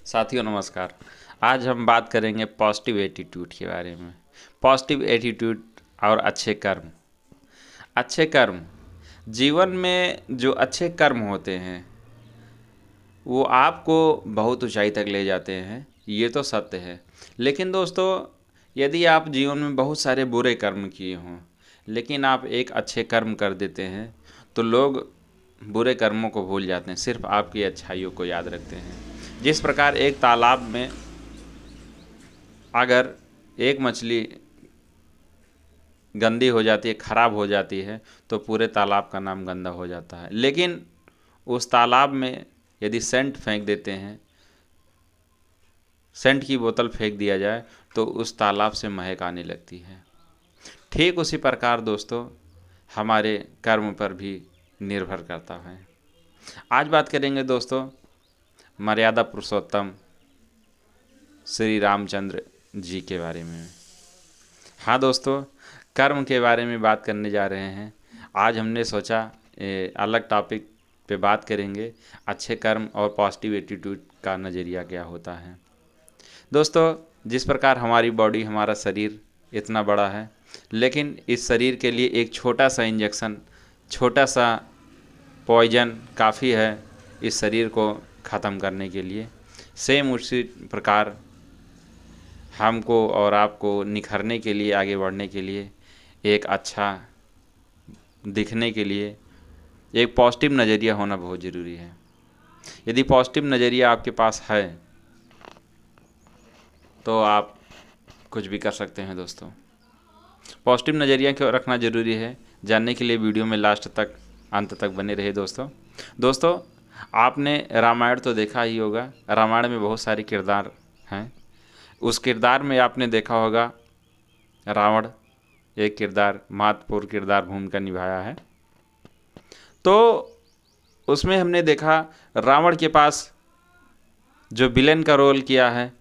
साथियों नमस्कार। आज हम बात करेंगे पॉजिटिव एटीट्यूड के बारे में। पॉजिटिव एटीट्यूड और अच्छे कर्म। अच्छे कर्म, जीवन में जो अच्छे कर्म होते हैं वो आपको बहुत ऊंचाई तक ले जाते हैं, ये तो सत्य है। लेकिन दोस्तों, यदि आप जीवन में बहुत सारे बुरे कर्म किए हों लेकिन आप एक अच्छे कर्म कर देते हैं तो लोग बुरे कर्मों को भूल जाते हैं, सिर्फ आपकी अच्छाइयों को याद रखते हैं। जिस प्रकार एक तालाब में अगर एक मछली गंदी हो जाती है, खराब हो जाती है, तो पूरे तालाब का नाम गंदा हो जाता है। लेकिन उस तालाब में यदि सेंट फेंक देते हैं, सेंट की बोतल फेंक दिया जाए तो उस तालाब से महक आने लगती है। ठीक उसी प्रकार दोस्तों हमारे कर्म पर भी निर्भर करता है। आज बात करेंगे दोस्तों मर्यादा पुरुषोत्तम श्री रामचंद्र जी के बारे में। हाँ दोस्तों, कर्म के बारे में बात करने जा रहे हैं। आज हमने सोचा अलग टॉपिक पे बात करेंगे, अच्छे कर्म और पॉजिटिव एटीट्यूड का नज़रिया क्या होता है। दोस्तों, जिस प्रकार हमारी बॉडी, हमारा शरीर इतना बड़ा है, लेकिन इस शरीर के लिए एक छोटा सा इंजेक्शन, छोटा सा पॉइजन काफ़ी है इस शरीर को ख़त्म करने के लिए। सेम उसी प्रकार हमको और आपको निखरने के लिए, आगे बढ़ने के लिए, एक अच्छा दिखने के लिए एक पॉजिटिव नज़रिया होना बहुत ज़रूरी है। यदि पॉजिटिव नज़रिया आपके पास है तो आप कुछ भी कर सकते हैं। दोस्तों, पॉजिटिव नज़रिया क्यों रखना ज़रूरी है, जानने के लिए वीडियो में लास्ट तक, अंत तक बने रहे। दोस्तों आपने रामायण तो देखा ही होगा। रामायण में बहुत सारे किरदार हैं। उस किरदार में आपने देखा होगा रावण एक किरदार, महत्वपूर्ण किरदार भूमिका निभाया है। तो उसमें हमने देखा रावण के पास जो विलेन का रोल किया है,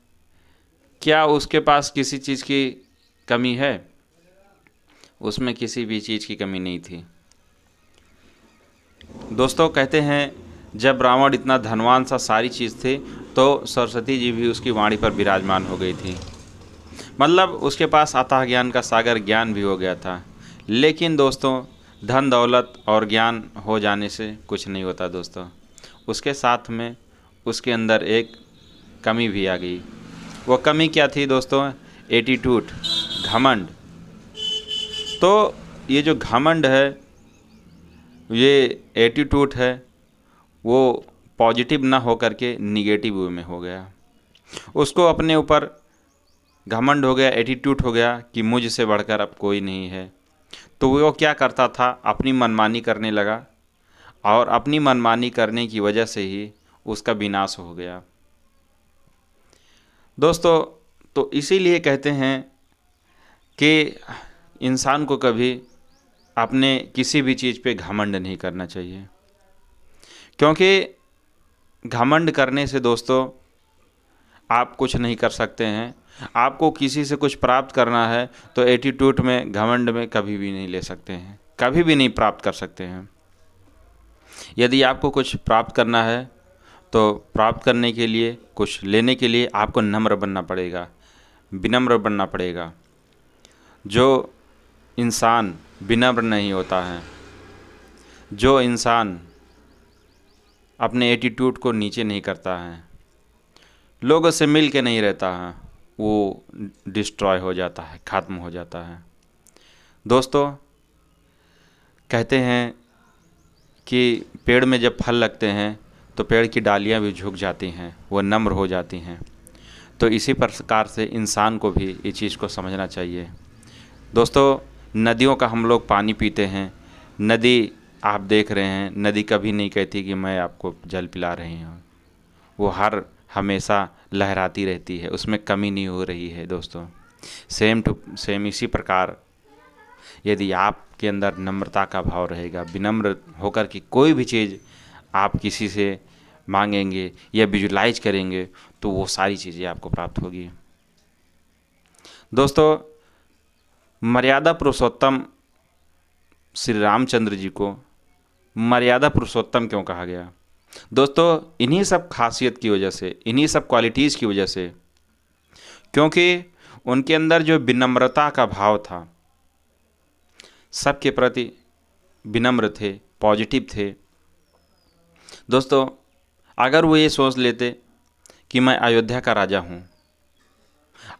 क्या उसके पास किसी चीज़ की कमी है? उसमें किसी भी चीज़ की कमी नहीं थी। दोस्तों, कहते हैं जब रावण इतना धनवान सा सारी चीज़ थी तो सरस्वती जी भी उसकी वाणी पर विराजमान हो गई थी। मतलब उसके पास अथाह ज्ञान का सागर, ज्ञान भी हो गया था। लेकिन दोस्तों, धन दौलत और ज्ञान हो जाने से कुछ नहीं होता। दोस्तों, उसके साथ में उसके अंदर एक कमी भी आ गई। वो कमी क्या थी दोस्तों? एटीट्यूड, घमंड। तो ये जो घमंड है, ये एटीट्यूड है, वो पॉजिटिव ना हो करके निगेटिव वे में हो गया। उसको अपने ऊपर घमंड हो गया, एटीट्यूड हो गया कि मुझसे बढ़कर अब कोई नहीं है। तो वो क्या करता था? अपनी मनमानी करने लगा और अपनी मनमानी करने की वजह से ही उसका विनाश हो गया। दोस्तों, तो इसीलिए कहते हैं कि इंसान को कभी अपने किसी भी चीज़ पे घमंड नहीं करना चाहिए, क्योंकि घमंड करने से दोस्तों आप कुछ नहीं कर सकते हैं। आपको किसी से कुछ प्राप्त करना है तो एटीट्यूड में, घमंड में कभी भी नहीं ले सकते हैं, कभी भी नहीं प्राप्त कर सकते हैं। यदि आपको कुछ प्राप्त करना है तो प्राप्त करने के लिए, कुछ लेने के लिए आपको नम्र बनना पड़ेगा, विनम्र बनना पड़ेगा। जो इंसान विनम्र नहीं होता है, जो इंसान अपने एटीट्यूड को नीचे नहीं करता है, लोगों से मिल के नहीं रहता है, वो डिस्ट्रॉय हो जाता है, ख़त्म हो जाता है। दोस्तों, कहते हैं कि पेड़ में जब फल लगते हैं तो पेड़ की डालियाँ भी झुक जाती हैं, वो नम्र हो जाती हैं। तो इसी प्रकार से इंसान को भी इस चीज़ को समझना चाहिए। दोस्तों, नदियों का हम लोग पानी पीते हैं। नदी, आप देख रहे हैं, नदी कभी नहीं कहती कि मैं आपको जल पिला रही हूँ। वो हर हमेशा लहराती रहती है, उसमें कमी नहीं हो रही है। दोस्तों, सेम टू सेम इसी प्रकार यदि आपके अंदर नम्रता का भाव रहेगा, विनम्र होकर कि कोई भी चीज़ आप किसी से मांगेंगे या विजुलाइज करेंगे तो वो सारी चीज़ें आपको प्राप्त होगी। दोस्तों, मर्यादा पुरुषोत्तम श्री रामचंद्र जी को मर्यादा पुरुषोत्तम क्यों कहा गया? दोस्तों इन्हीं सब खासियत की वजह से, इन्हीं सब क्वालिटीज़ की वजह से, क्योंकि उनके अंदर जो विनम्रता का भाव था, सबके प्रति विनम्र थे, पॉजिटिव थे। दोस्तों अगर वो ये सोच लेते कि मैं अयोध्या का राजा हूँ,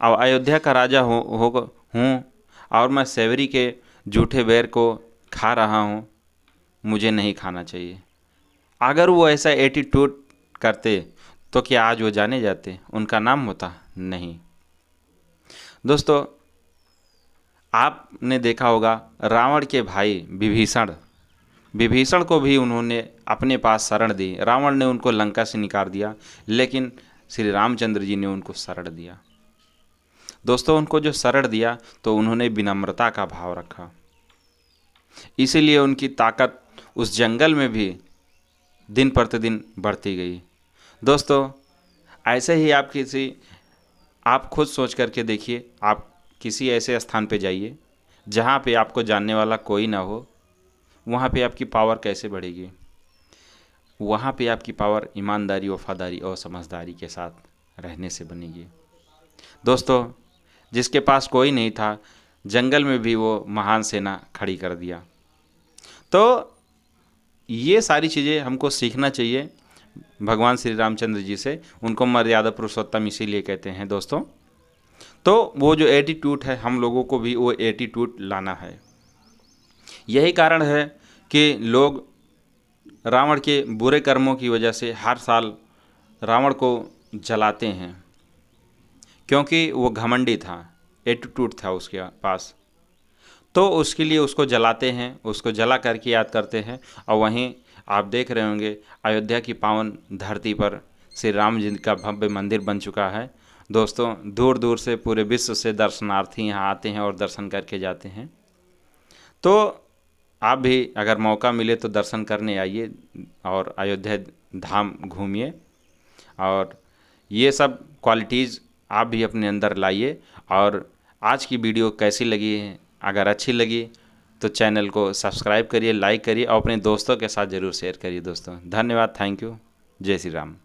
और अयोध्या का राजा हूँ और मैं सेवरी के जूठे बेर को खा रहा हूँ, मुझे नहीं खाना चाहिए, अगर वो ऐसा एटीट्यूड करते तो क्या आज वो जाने जाते, उनका नाम होता? नहीं। दोस्तों आपने देखा होगा रावण के भाई विभीषण को भी उन्होंने अपने पास शरण दी। रावण ने उनको लंका से निकाल दिया, लेकिन श्री रामचंद्र जी ने उनको शरण दिया। दोस्तों उनको जो शरण दिया तो उन्होंने विनम्रता का भाव रखा, इसीलिए उनकी ताकत उस जंगल में भी दिन प्रतिदिन बढ़ती गई। दोस्तों ऐसे ही आप खुद सोच करके देखिए, आप किसी ऐसे स्थान पे जाइए जहाँ पे आपको जानने वाला कोई ना हो, वहाँ पे आपकी पावर कैसे बढ़ेगी? वहाँ पे आपकी पावर ईमानदारी, वफादारी और समझदारी के साथ रहने से बनेगी। दोस्तों जिसके पास कोई नहीं था, जंगल में भी वो महान सेना खड़ी कर दिया। तो ये सारी चीज़ें हमको सीखना चाहिए भगवान श्री रामचंद्र जी से। उनको मर्यादा पुरुषोत्तम इसीलिए कहते हैं दोस्तों। तो वो जो एटीट्यूड है, हम लोगों को भी वो एटीट्यूड लाना है। यही कारण है कि लोग रावण के बुरे कर्मों की वजह से हर साल रावण को जलाते हैं, क्योंकि वो घमंडी था, एटीट्यूड था उसके पास। तो उसके लिए उसको जलाते हैं, उसको जला करके याद करते हैं। और वहीं आप देख रहे होंगे अयोध्या की पावन धरती पर श्री राम जी का भव्य मंदिर बन चुका है। दोस्तों दूर दूर से, पूरे विश्व से दर्शनार्थी यहाँ आते हैं और दर्शन करके जाते हैं। तो आप भी अगर मौका मिले तो दर्शन करने आइए और अयोध्या धाम घूमिए, और ये सब क्वालिटीज़ आप भी अपने अंदर लाइए। और आज की वीडियो कैसी लगी है? अगर अच्छी लगी तो चैनल को सब्सक्राइब करिए, लाइक करिए और अपने दोस्तों के साथ ज़रूर शेयर करिए। दोस्तों धन्यवाद, थैंक यू, जय श्री राम।